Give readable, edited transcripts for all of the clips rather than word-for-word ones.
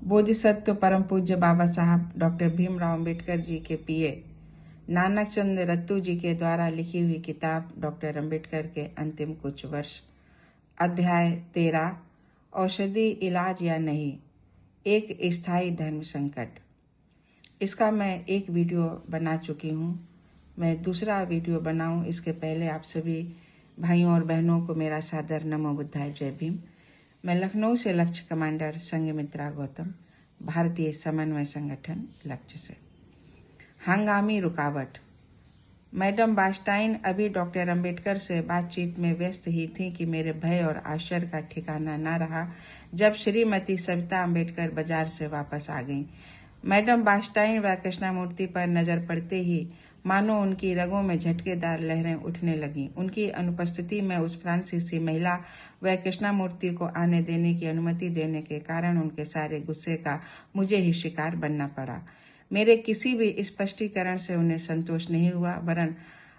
बोधिसत्व परम पूज्य बाबा साहब डॉक्टर भीमराव अंबेडकर जी के पीए नानक चंद रत्तू जी के द्वारा लिखी हुई किताब डॉक्टर अंबेडकर के अंतिम कुछ वर्ष, अध्याय 13, औषधि इलाज या नहीं, एक स्थायी धर्म संकट। इसका मैं एक वीडियो बना चुकी हूँ। मैं दूसरा वीडियो बनाऊँ इसके पहले आप सभी भाइयों और बहनों को मेरा सादर नमो बुद्धाय, जय भीम। मैं लखनऊ से लक्ष्य कमांडर संघमित्रा गौतम, भारतीय समन्वय संगठन लक्ष्य से। हंगामी रुकावट। मैडम बास्टाइन अभी डॉक्टर अंबेडकर से बातचीत में व्यस्त ही थी कि मेरे भय और आश्चर्य का ठिकाना न रहा जब श्रीमती सविता अंबेडकर बाजार से वापस आ गईं। मैडम बास्टाइन व कृष्णामूर्ति पर नजर पड़ते ही मानो उनकी रगों में झटकेदार लहरें उठने लगीं। उनकी अनुपस्थिति में उस फ्रांसीसी महिला व कृष्णामूर्ति को आने देने की अनुमति देने के कारण उनके सारे गुस्से का मुझे ही शिकार बनना पड़ा। मेरे किसी भी स्पष्टीकरण से उन्हें संतोष नहीं हुआ, वरन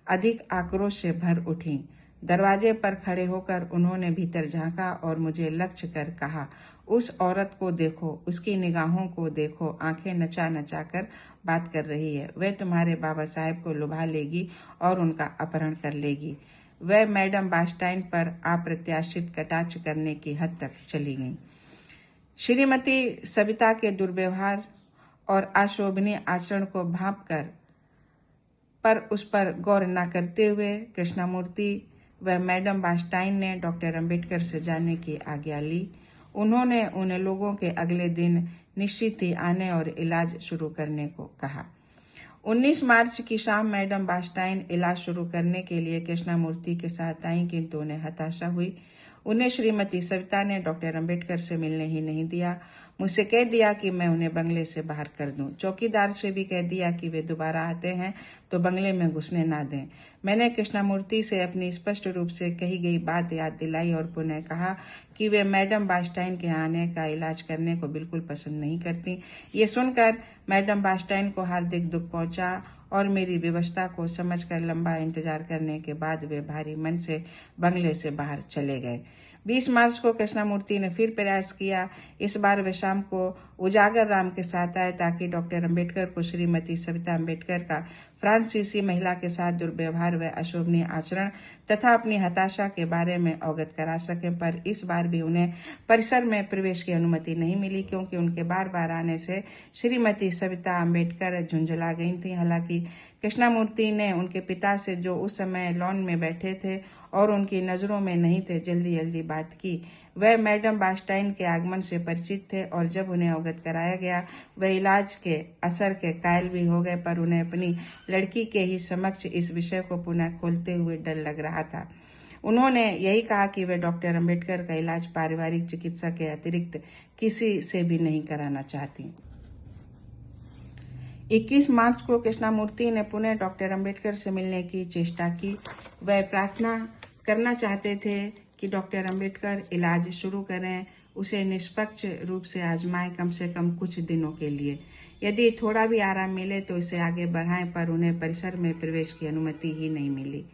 अधिक आक्रोश से भर उठी। दरवाजे पर खड़े होकर उन्होंने भीतर झांका और मुझे लक्ष्य कर कहा, उस औरत को देखो, उसकी निगाहों को देखो, आंखें नचा नचा कर बात कर रही है। वह तुम्हारे बाबा साहेब को लुभा लेगी और उनका अपहरण कर लेगी। वह मैडम बास्टाइन पर अप्रत्याशित कटाक्ष करने की हद तक चली गई। श्रीमती सविता के दुर्व्यवहार और अशोभनीय आचरण को भांपकर पर उस पर गौर न करते हुए कृष्णामूर्ति व मैडम बास्टाइन ने डॉक्टर अंबेडकर से जाने की आज्ञा ली। उन्होंने उन लोगों के अगले दिन निश्चित ही आने और इलाज शुरू करने को कहा। 19 मार्च की शाम मैडम बास्टाइन इलाज शुरू करने के लिए कृष्णामूर्ति के साथ आई, किंतु उन्हें हताशा हुई। उन्हें श्रीमती सविता ने डॉक्टर अंबेडकर से मिलने ही नहीं दिया। मुझसे कह दिया कि मैं उन्हें बंगले से बाहर कर दूं। चौकीदार से भी कह दिया कि वे दोबारा आते हैं तो बंगले में घुसने ना दें। मैंने कृष्णामूर्ति से अपनी स्पष्ट रूप से कही गई बात याद दिलाई और पुनः कहा कि वे मैडम बास्टाइन के आने का इलाज करने को बिल्कुल पसंद नहीं करती। ये सुनकर मैडम बास्टाइन को हार्दिक दुख पहुंचा और मेरी व्यवस्था को समझकर लंबा इंतजार करने के बाद वे भारी मन से बंगले से बाहर चले गए। 20 मार्च को कृष्णामूर्ति ने फिर प्रयास किया। इस बार वे शाम को उजागर राम के साथ आए ताकि डॉक्टर अंबेडकर को श्रीमती सविता अंबेडकर का फ्रांसीसी महिला के साथ दुर्व्यवहार व अशोभनीय आचरण तथा अपनी हताशा के बारे में अवगत करा सकें, पर इस बार भी उन्हें परिसर में प्रवेश की अनुमति नहीं मिली, क्योंकि उनके बार बार आने से श्रीमती सविता अंबेडकर झुंझला गई थी। हालांकि कृष्णामूर्ति ने उनके पिता से, जो उस समय लॉन में बैठे थे और उनकी नजरों में नहीं थे, जल्दी जल्दी बात की। वह मैडम बास्टाइन के आगमन से परिचित थे और जब उन्हें अवगत कराया गया वह इलाज के असर के कायल भी हो गए, पर उन्हें अपनी लड़की के ही समक्ष इस विषय को पुनः खोलते हुए डर लग रहा था। उन्होंने यही कहा कि वे डॉक्टर अंबेडकर का इलाज पारिवारिक चिकित्सा के अतिरिक्त किसी से भी नहीं कराना चाहती। 21 मार्च को कृष्णामूर्ति ने पुनः डॉक्टर अंबेडकर से मिलने की चेष्टा की। वह प्रार्थना करना चाहते थे कि डॉक्टर अंबेडकर इलाज शुरू करें, उसे निष्पक्ष रूप से आजमाएं, कम से कम कुछ दिनों के लिए। यदि थोड़ा भी आराम मिले तो इसे आगे बढ़ाएं, पर उन्हें परिसर में प्रवेश की अनुमति ही नहीं मिली।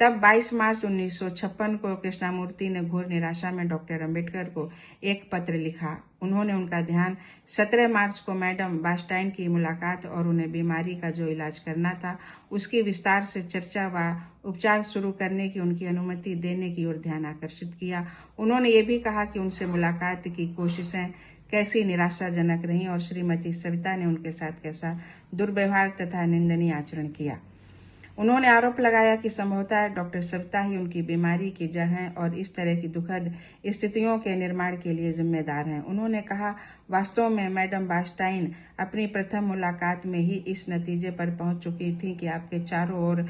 तब 22 मार्च 1956 को कृष्णामूर्ति ने घोर निराशा में डॉक्टर अंबेडकर को एक पत्र लिखा। उन्होंने उनका ध्यान 17 मार्च को मैडम बास्टाइन की मुलाकात और उन्हें बीमारी का जो इलाज करना था उसकी विस्तार से चर्चा व उपचार शुरू करने की उनकी अनुमति देने की ओर ध्यान आकर्षित किया। उन्होंने ये भी कहा कि उनसे मुलाकात की कोशिशें कैसी निराशाजनक रहीं और श्रीमती सविता ने उनके साथ कैसा दुर्व्यवहार तथा निंदनीय आचरण किया। उन्होंने आरोप लगाया कि संभवतः डॉक्टर सविता ही उनकी बीमारी की जड़ हैं और इस तरह की दुखद स्थितियों के निर्माण के लिए जिम्मेदार हैं। उन्होंने कहा, वास्तव में मैडम बास्टाइन अपनी प्रथम मुलाकात में ही इस नतीजे पर पहुंच चुकी थी कि आपके चारों ओर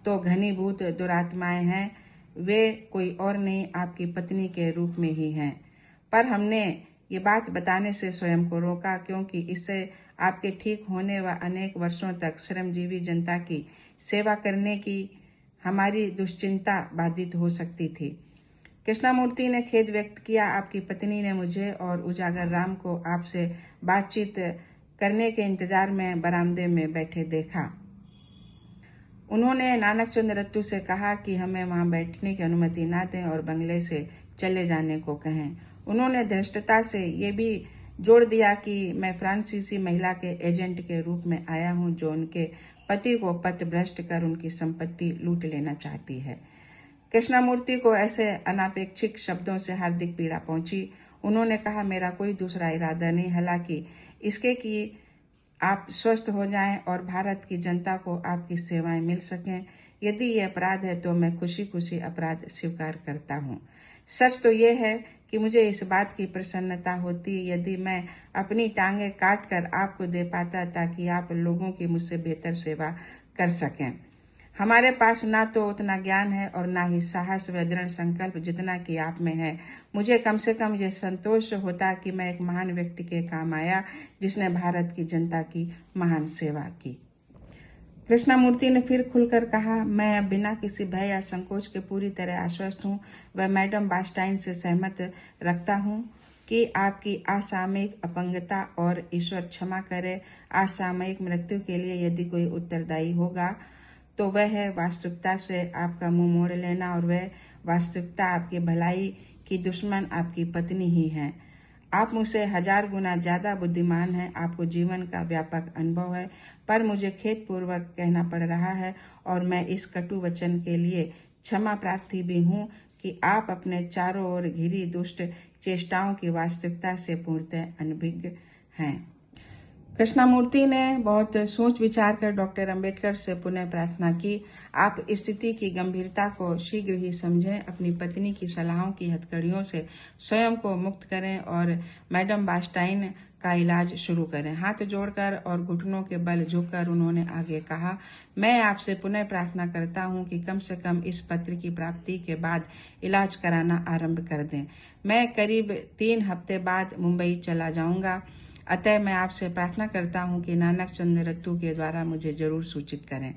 तो घनीभूत दुरात्माएं हैं, वे कोई और नहीं आपकी पत्नी के रूप में ही हैं। पर हमने ये बात बताने से स्वयं को रोका, क्योंकि इससे आपके ठीक होने व अनेक वर्षों तक श्रमजीवी जनता की सेवा करने की हमारी दुश्चिंता बाधित हो सकती थी। कृष्णामूर्ति ने खेद व्यक्त किया, आपकी पत्नी ने मुझे और उजागर राम को आपसे बातचीत करने के इंतजार में बरामदे में बैठे देखा। उन्होंने नानक चंद रत्तू से कहा कि हमें वहां बैठने की अनुमति न दें और बंगले से चले जाने को कहें। उन्होंने धृष्टता से ये भी जोड़ दिया कि मैं फ्रांसीसी महिला के एजेंट के रूप में आया हूं जो उनके पति को पथभ्रष्ट कर उनकी संपत्ति लूट लेना चाहती है। कृष्णमूर्ति को ऐसे अनापेक्षित शब्दों से हार्दिक पीड़ा पहुंची। उन्होंने कहा, मेरा कोई दूसरा इरादा नहीं, हालांकि इसके कि आप स्वस्थ हो जाएं और भारत की जनता को आपकी सेवाएं मिल सकें। यदि ये अपराध है तो मैं खुशी खुशी अपराध स्वीकार करता हूँ। सच तो ये है कि मुझे इस बात की प्रसन्नता होती यदि मैं अपनी टांगें काट कर आपको दे पाता ताकि आप लोगों की मुझसे बेहतर सेवा कर सकें। हमारे पास ना तो उतना ज्ञान है और ना ही साहस व दृढ़ संकल्प जितना कि आप में है। मुझे कम से कम ये संतोष होता कि मैं एक महान व्यक्ति के काम आया जिसने भारत की जनता की महान सेवा की। कृष्णमूर्ति ने फिर खुलकर कहा, मैं अब बिना किसी भय या संकोच के पूरी तरह आश्वस्त हूँ व मैडम बास्टाइन से सहमत रखता हूँ कि आपकी असामयिक अपंगता और ईश्वर क्षमा करे असामयिक मृत्यु के लिए यदि कोई उत्तरदायी होगा तो वह है वास्तविकता से आपका मुंह मोड़ लेना, और वह वास्तविकता आपकी भलाई की दुश्मन आपकी पत्नी ही है। आप मुझसे 1000 गुना ज्यादा बुद्धिमान हैं, आपको जीवन का व्यापक अनुभव है, पर मुझे खेदपूर्वक कहना पड़ रहा है और मैं इस कटु वचन के लिए क्षमा प्रार्थी भी हूँ कि आप अपने चारों ओर घिरी दुष्ट चेष्टाओं की वास्तविकता से पूर्णतः अनभिज्ञ हैं। कृष्णमूर्ति ने बहुत सोच विचार कर डॉक्टर अंबेडकर से पुनः प्रार्थना की, आप स्थिति की गंभीरता को शीघ्र ही समझें, अपनी पत्नी की सलाहों की हथकड़ियों से स्वयं को मुक्त करें और मैडम बास्टाइन का इलाज शुरू करें। हाथ जोड़कर और घुटनों के बल झुककर उन्होंने आगे कहा, मैं आपसे पुनः प्रार्थना करता हूं कि कम से कम इस पत्र की प्राप्ति के बाद इलाज कराना आरंभ कर दें। मैं करीब 3 हफ्ते बाद मुंबई चला जाऊंगा, अतः मैं आपसे प्रार्थना करता हूं कि नानक चंद्र रत्तू के द्वारा मुझे जरूर सूचित करें।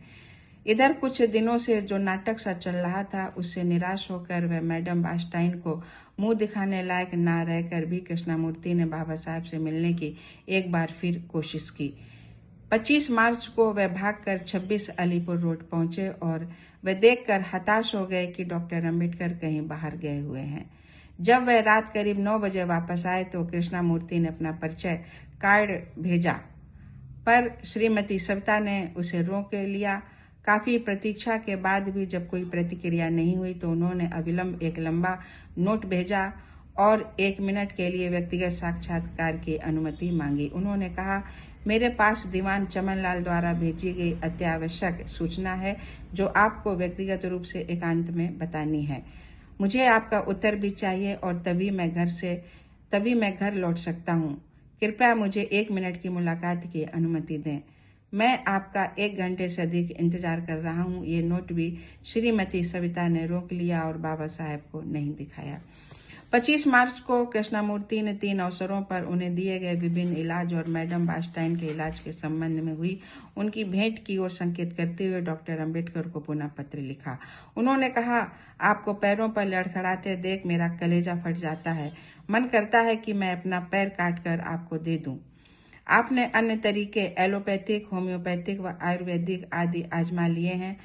इधर कुछ दिनों से जो नाटक सा चल रहा था उससे निराश होकर वह मैडम बास्टाइन को मुंह दिखाने लायक न रहकर भी कृष्णमूर्ति ने बाबा साहब से मिलने की एक बार फिर कोशिश की। 25 मार्च को वह भागकर 26 अलीपुर रोड पहुंचे और वह देखकर हताश हो गए कि डॉक्टर अंबेडकर कहीं बाहर गए हुए हैं। जब वह रात करीब 9 बजे वापस आए तो कृष्णमूर्ति ने अपना परिचय कार्ड भेजा, पर श्रीमती सविता ने उसे रोक लिया। काफी प्रतीक्षा के बाद भी जब कोई प्रतिक्रिया नहीं हुई तो उन्होंने अविलंब एक लंबा नोट भेजा और 1 मिनट के लिए व्यक्तिगत साक्षात्कार की अनुमति मांगी। उन्होंने कहा, मेरे पास दीवान चमनलाल द्वारा भेजी गई अत्यावश्यक सूचना है जो आपको व्यक्तिगत रूप से एकांत में बतानी है। मुझे आपका उत्तर भी चाहिए और तभी मैं घर लौट सकता हूँ। कृपया मुझे 1 मिनट की मुलाकात की अनुमति दें। मैं आपका 1 घंटे से अधिक इंतजार कर रहा हूँ। ये नोट भी श्रीमती सविता ने रोक लिया और बाबा साहब को नहीं दिखाया। 25 मार्च को कृष्णमूर्ति ने 3 अवसरों पर उन्हें दिए गए विभिन्न इलाज और मैडम बास्टाइन के इलाज के संबंध में हुई उनकी भेंट की ओर संकेत करते हुए डॉक्टर अंबेडकर को पुनः पत्र लिखा। उन्होंने कहा, आपको पैरों पर लड़खड़ाते देख मेरा कलेजा फट जाता है। मन करता है कि मैं अपना पैर काटकर आपको दे दूं। आपने अन्य तरीके एलोपैथिक, होम्योपैथिक व आयुर्वेदिक आदि आजमा लिए हैं।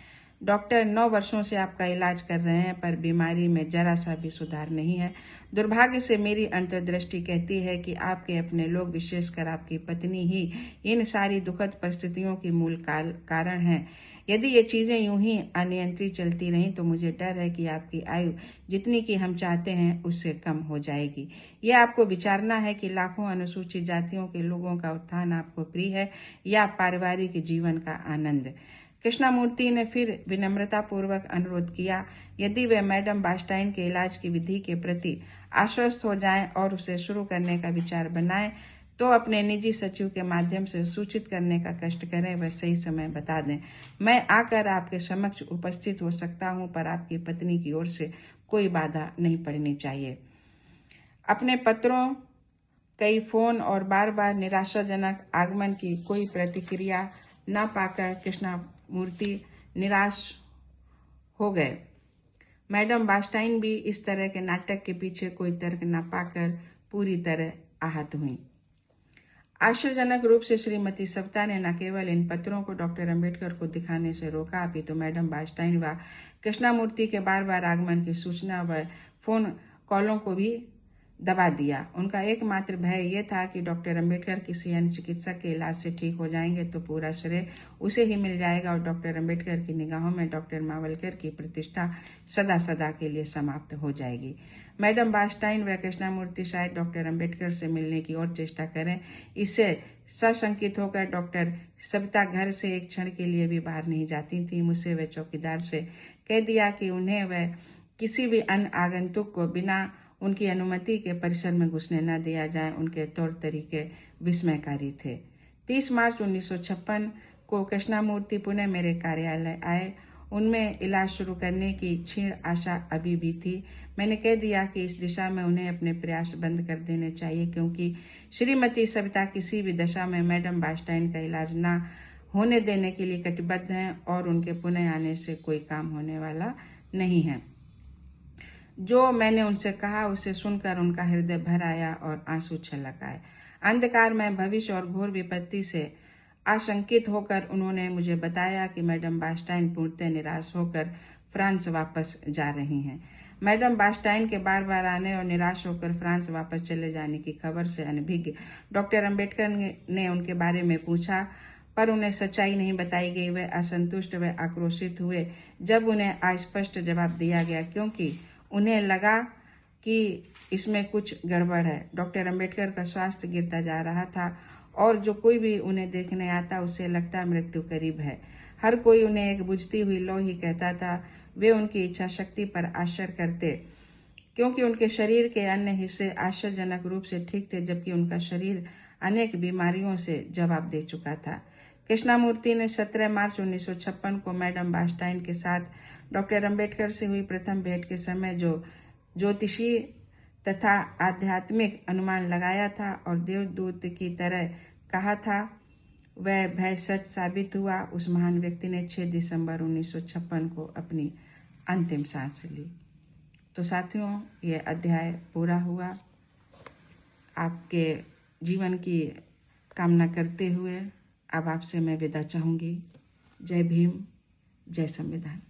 डॉक्टर 9 वर्षों से आपका इलाज कर रहे हैं पर बीमारी में जरा सा भी सुधार नहीं है। दुर्भाग्य से मेरी अंतर्दृष्टि कहती है कि आपके अपने लोग, विशेषकर आपकी पत्नी ही इन सारी दुखद परिस्थितियों की मूल कारण है। यदि ये चीजें यूं ही अनियंत्रित चलती रहीं तो मुझे डर है कि आपकी आयु जितनी कि हम चाहते हैं उससे कम हो जाएगी। ये आपको विचारना है कि लाखों अनुसूचित जातियों के लोगों का उत्थान आपको प्रिय है या पारिवारिक जीवन का आनंद। कृष्णमूर्ति ने फिर विनम्रता पूर्वक अनुरोध किया, यदि वे मैडम बास्टाइन के इलाज की विधि के प्रति आश्वस्त हो जाएं और उसे शुरू करने का विचार बनाएं तो अपने निजी सचिव के माध्यम से सूचित करने का कष्ट करें, वह सही समय बता दें। मैं आकर आपके समक्ष उपस्थित हो सकता हूं पर आपकी पत्नी की ओर से कोई बाधा नहीं पड़नी चाहिए। अपने पत्रों, कई फोन और बार बार निराशाजनक आगमन की कोई प्रतिक्रिया न पाकर कृष्णमूर्ति निराश हो गए। मैडम बास्टाइन भी इस तरह के नाटक के पीछे कोई तर्क न पाकर पूरी तरह आहत हुई। आश्चर्यजनक रूप से श्रीमती सविता ने न केवल इन पत्रों को डॉक्टर अंबेडकर को दिखाने से रोका, अपितु मैडम बास्टाइन व कृष्णमूर्ति के बार बार आगमन की सूचना व फोन कॉलों को भी दबा दिया। उनका एकमात्र भय ये था कि डॉक्टर अंबेडकर किसी अन्य चिकित्सक के इलाज से ठीक हो जाएंगे तो पूरा श्रेय उसे ही मिल जाएगा और डॉक्टर अंबेडकर की निगाहों में डॉक्टर मावलकर की प्रतिष्ठा सदा सदा के लिए समाप्त हो जाएगी। मैडम बास्टाइन व कृष्णामूर्ति शायद डॉक्टर अंबेडकर से मिलने की और चेष्टा करें। इससे सशंकित होकर डॉक्टर सविता घर से एक क्षण के लिए भी बाहर नहीं जाती थी। मुझसे व चौकीदार से कह दिया कि उन्हें वह किसी भी अन्य आगंतुक को बिना उनकी अनुमति के परिसर में घुसने न दिया जाए। उनके तौर तरीके विस्मयकारी थे। 30 मार्च 1956 को कृष्णामूर्ति पुनः मेरे कार्यालय आए। उनमें इलाज शुरू करने की क्षीण आशा अभी भी थी। मैंने कह दिया कि इस दिशा में उन्हें अपने प्रयास बंद कर देने चाहिए, क्योंकि श्रीमती सविता किसी भी दशा में मैडम बास्टाइन का इलाज न होने देने के लिए कटिबद्ध हैं और उनके पुनः आने से कोई काम होने वाला नहीं है। जो मैंने उनसे कहा उसे सुनकर उनका हृदय भर आया और आंसू छलक आए। अंधकार में भविष्य और घोर विपत्ति से आशंकित होकर उन्होंने मुझे बताया कि मैडम बास्टाइन पूर्णतः निराश होकर फ्रांस वापस जा रही हैं। मैडम बास्टाइन के बार बार आने और निराश होकर फ्रांस वापस चले जाने की खबर से अनभिज्ञ डॉक्टर अंबेडकर ने उनके बारे में पूछा, पर उन्हें सच्चाई नहीं बताई गई। वे असंतुष्ट व आक्रोशित हुए जब उन्हें अस्पष्ट जवाब दिया गया, क्योंकि उन्हें लगा कि इसमें कुछ गड़बड़ है। डॉक्टर अंबेडकर का स्वास्थ्य गिरता जा रहा था और जो कोई भी उन्हें देखने आता उसे लगता मृत्यु करीब है। हर कोई उन्हें एक बुझती हुई लौ ही कहता था। वे उनकी इच्छा शक्ति पर आश्चर्य करते, क्योंकि उनके शरीर के अन्य हिस्से आश्चर्यजनक रूप से ठीक थे, जबकि उनका शरीर अनेक बीमारियों से जवाब दे चुका था। कृष्णामूर्ति ने 17 मार्च 1956 को मैडम बास्टाइन के साथ डॉक्टर अंबेडकर से हुई प्रथम भेंट के समय जो ज्योतिषीय तथा आध्यात्मिक अनुमान लगाया था और देवदूत की तरह कहा था, वह भय सच साबित हुआ। उस महान व्यक्ति ने 6 दिसंबर 1956 को अपनी अंतिम सांस ली। तो साथियों, ये अध्याय पूरा हुआ। आपके जीवन की कामना करते हुए अब आपसे मैं विदा चाहूंगी। जय भीम, जय संविधान।